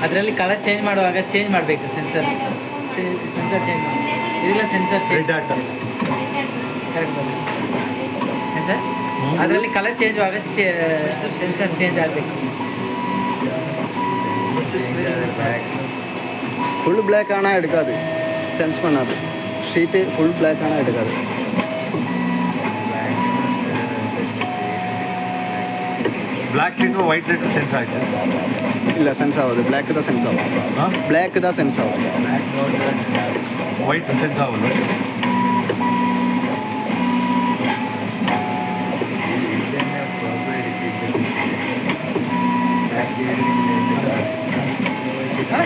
ಅದರಲ್ಲಿ colour change ಮಾಡುವಾಗ change ಮಾಡಬೇಕು ಸೆನ್ಸರ್ ಚೇಂಜ್ ಇದೆಲ್ಲ ಸೆನ್ಸರ್ ಚೇಂಜ್ ಕರೆಕ್ಟ್ ಸರ್ ಅದರಲ್ಲಿ ಕಲರ್ ಚೇಂಜ್ ಆಗ ಸೆನ್ಸರ್ ಚೇಂಜ್ ಆಗಬೇಕು. ஃபுல் பிளாக் ஆனால் எடுக்காது, சென்ஸ் பண்ணாது. ஷீட்டு ஃபுல் பிளாக் ஆனால் எடுக்காது. Black sheet white light sense ಆಯ್ತು ಇಲ್ಲ, ಸೆನ್ಸ್ ಆಗೋದು ಬ್ಲ್ಯಾಕ್ தான் சென்ஸ் ஆகும். ಬ್ಲ್ಯಾಕ್ தான் சென்ஸ் ஆகும், ವೈಟ್ ಸೆನ್ಸ್ ಆಗೋದು.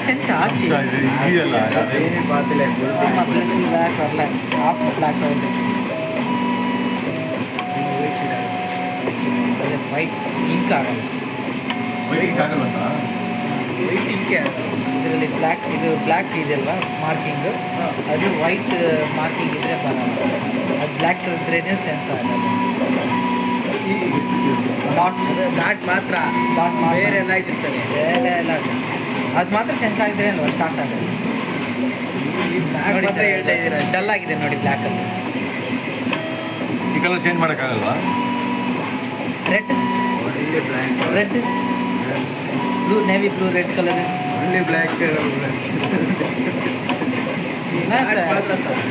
சென்ஸ் ஆச்சு ಇದೆಯಲ್ಲ ಬ್ಲ್ಯಾಕ್ வரல ஆஃப் ಬ್ಲ್ಯಾಕ್ ஆகுது. ವೈಟ್ ಇಂಕ್ ಆಗಲ್ಲ, ವೈಟ್ ಆಗಲ್ಲ ವೈಟ್ ಇಂಕೆ ಇದರಲ್ಲಿ ಬ್ಲ್ಯಾಕ್ ಇದು ಬ್ಲ್ಯಾಕ್ ಇದೆಯಲ್ವಾ ಮಾರ್ಕಿಂಗು, ಅದು ವೈಟ್ ಮಾರ್ಕಿಂಗ್ ಇದ್ರೆ ಬರಲ್ಲ. ಅದು ಬ್ಲ್ಯಾಕ್ ಇದ್ರೇ ಸೆನ್ಸ್ ಆಗಲ್ಲ. ಡಾಟ್ ಮಾತ್ರ ಬೇರೆ ಎಲ್ಲ ಇರ್ತದೆ, ಬೇರೆ ಎಲ್ಲ ಅದು ಮಾತ್ರ ಸೆನ್ಸ್ ಆಗಿದ್ರೆ ಅಲ್ವಾ ಸ್ಟಾರ್ಟ್ ಆಗೋದು. ನೋಡಿ ಸರ್ ಹೇಳ್ತಾ ಇದ್ದೀರಾ ಡಲ್ ಆಗಿದೆ ನೋಡಿ ಬ್ಲ್ಯಾಕಲ್ಲಿ. ಈ ಕಲರ್ ಚೇಂಜ್ ಮಾಡೋಕ್ಕಾಗಲ್ವಾ? Red red blue navy blue red colour only black.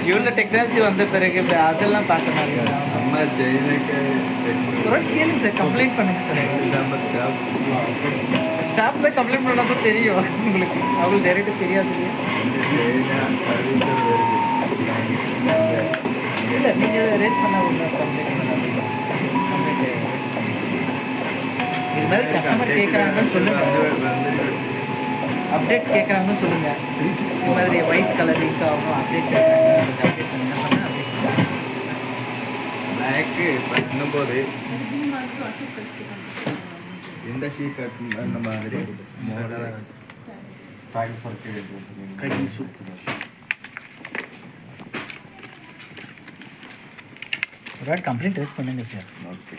இவ்வளோ டெக்னாலஜி வந்த பிறகு அதெல்லாம் பார்க்கணும். அம்மா ஜெயிலுக்கு கேளுங்க சார், கம்ப்ளைண்ட் பண்ணுங்க சார். ஸ்டாஃப் தான் கம்ப்ளைண்ட் பண்ணப்போ தெரியும் உங்களுக்கு, அவங்களுக்கு டைரெக்டாக தெரியாது. இல்லை நீங்கள் ரேஸ் பண்ண ஒன்று கம்ப்ளைண்ட் இது மாதிரி கஸ்டமர் கேட்குறாங்கன்னு சொல்லுங்கள், அப்டேட் கேட்குறாங்கன்னு சொல்லுங்கள். இது மாதிரி ஒயிட் கலர் லிங்க் ஆகும் அப்டேட் கேட்குறாங்க, அப்டேட் பண்ணுங்க பண்ணால் அப்டேட் பண்ணுங்கள். பிளாக்கு பண்ணும்போது இந்த ஷீட் அந்த மாதிரி ஒரு வாட்டி கம்ப்ளைண்ட் ரைஸ் பண்ணுங்க சார். ஓகே.